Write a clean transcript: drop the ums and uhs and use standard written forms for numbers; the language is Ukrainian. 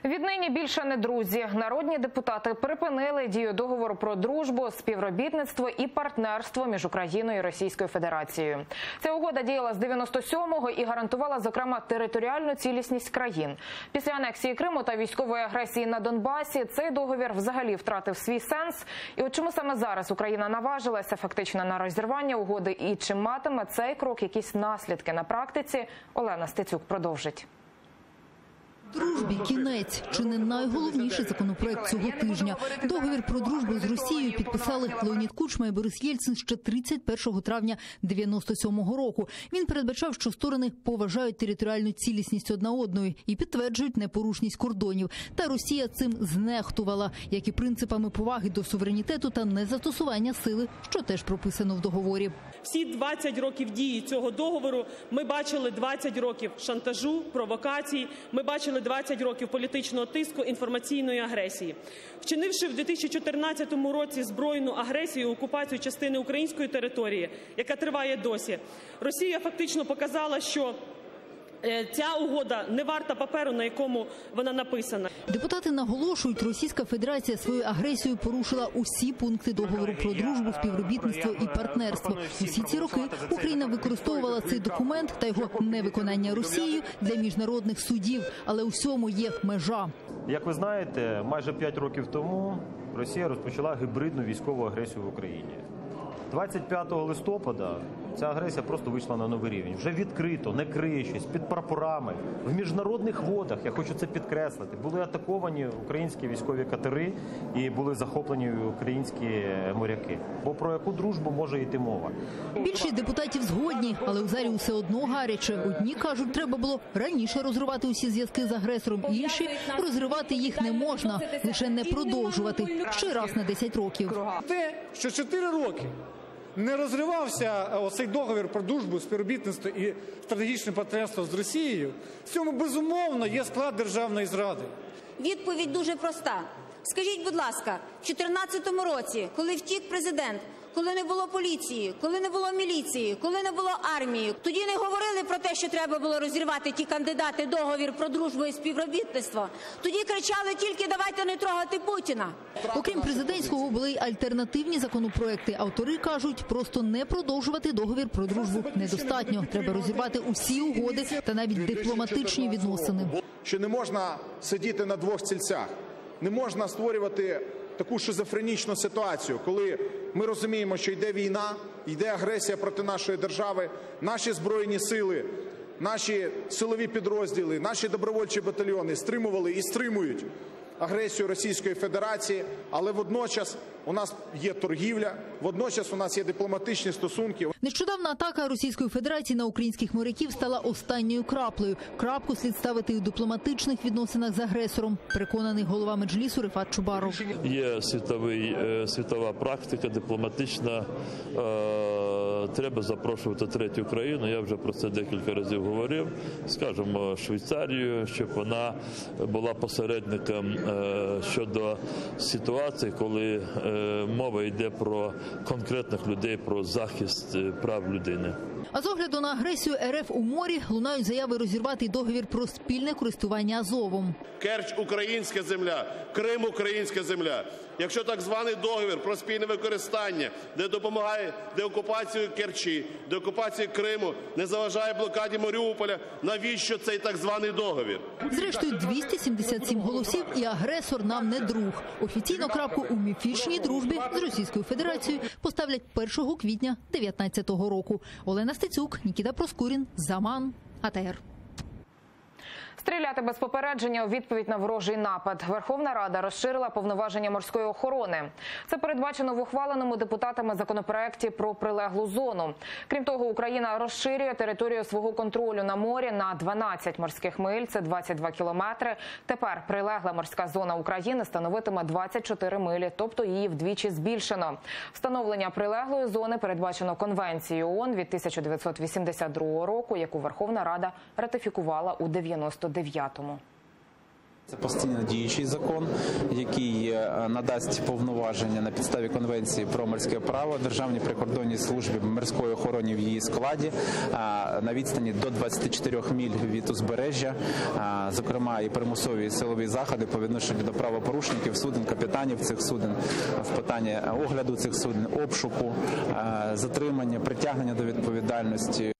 Віднині більше не друзі. Народні депутати припинили дію договору про дружбу, співробітництво і партнерство між Україною і Російською Федерацією. Ця угода діяла з 97-го і гарантувала, зокрема, територіальну цілісність країн. Після анексії Криму та військової агресії на Донбасі цей договір взагалі втратив свій сенс. І от чому саме зараз Україна наважилася фактично на розірвання угоди і чи матиме цей крок якісь наслідки на практиці, Олена Стецюк продовжить. Дружбі кінець – чи не найголовніший законопроект цього тижня. Договір про дружбу з Росією підписали Леонід Кучма і Борис Єльцин ще 31 травня 97-го року. Він передбачав, що сторони поважають територіальну цілісність одна одної і підтверджують непорушність кордонів. Та Росія цим знехтувала, як і принципами поваги до суверенітету та незастосування сили, що теж прописано в договорі. Всі 20 років дії цього договору ми бачили 20 років шантажу, провокацій, ми бачили 20 років політичного тиску, інформаційної агресії. Вчинивши в 2014 році збройну агресію, окупацію частини української території, яка триває досі, Росія фактично показала, що ця угода не варта паперу, на якому вона написана. Депутати наголошують, Російська Федерація своєю агресією порушила усі пункти договору про дружбу, співробітництво і партнерство. Усі ці роки Україна використовувала цей документ та його невиконання Росією для міжнародних судів. Але усьому є межа. Як ви знаєте, майже 5 років тому Росія розпочала гібридну військову агресію в Україні. 25 листопада ця агресія просто вийшла на новий рівень. Вже відкрито, не криючись, під прапорами, в міжнародних водах, я хочу це підкреслити, були атаковані українські військові катери і були захоплені українські моряки. Бо про яку дружбу може йти мова? Більшість депутатів згодні, але у залі усе одно гаряче. Одні кажуть, треба було раніше розривати усі зв'язки з агресором, інші – розривати їх не можна, лише не продовжувати. Ще раз на 10 років. Те, що 4 роки не розривався оцей договір про дружбу, співробітництво і стратегічне партнерство з Росією, в цьому, безумовно, є склад державної зради. Відповідь дуже проста. Скажіть, будь ласка, в 2014 році, коли втік президент, коли не було поліції, коли не було міліції, коли не було армії, тоді не говорили про те, що треба було розірвати ті кандидати договір про дружбу і співробітництво. Тоді кричали тільки «давайте не трогати Путіна». Окрім президентського, були й альтернативні законопроекти. Автори кажуть, просто не продовжувати договір про дружбу недостатньо. Треба розірвати усі угоди та навіть дипломатичні відносини. Що не можна сидіти на двох стільцях, не можна створювати таку шизофренічну ситуацію, коли ми розуміємо, що йде війна, йде агресія проти нашої держави, наші збройні сили, наші силові підрозділи, наші добровольчі батальйони стримували і стримують агресію Російської Федерації, але водночас у нас є торгівля, водночас у нас є дипломатичні стосунки. Нещодавна атака Російської Федерації на українських моряків стала останньою краплею. Крапку слід ставити у дипломатичних відносинах з агресором, переконаний голова Меджлісу Рефат Чубаров. Є світова практика дипломатична. Треба запрошувати третю країну, я вже про це декілька разів говорив, скажімо, Швейцарію, щоб вона була посередником щодо ситуації, коли мова йде про конкретних людей, про захист прав людини. А з огляду на агресію РФ у морі лунають заяви розірвати договір про спільне користування Азовом. Керч – українська земля, Крим – українська земля. Якщо так званий договір про спільне використання, де допомагає деокупацію Керчі, деокупації Криму, не заважає блокаді Маріуполя, навіщо цей так званий договір? Зрештою, 277 голосів і агресор нам не друг. Офіційно крапку у міфічній дружбі з Російською Федерацією поставлять 1 квітня 2019 року. Олена Стецюк, Нікіта Проскурін, Заман, АТР. Стріляти без попередження у відповідь на ворожий напад. Верховна Рада розширила повноваження морської охорони. Це передбачено в ухваленому депутатами законопроекті про прилеглу зону. Крім того, Україна розширює територію свого контролю на морі на 12 морських миль, це 22 кілометри. Тепер прилегла морська зона України становитиме 24 милі, тобто її вдвічі збільшено. Встановлення прилеглої зони передбачено Конвенцією ООН від 1982 року, яку Верховна Рада ратифікувала у 1999-му. Це постійно діючий закон, який надасть повноваження на підставі Конвенції про морське право Державній прикордонній службі морської охорони в її складі на відстані до 24 миль від узбережжя, зокрема і примусові силові заходи по відношенню до правопорушників суден, капітанів цих суден, в питанні огляду цих суден, обшуку, затримання, притягнення до відповідальності.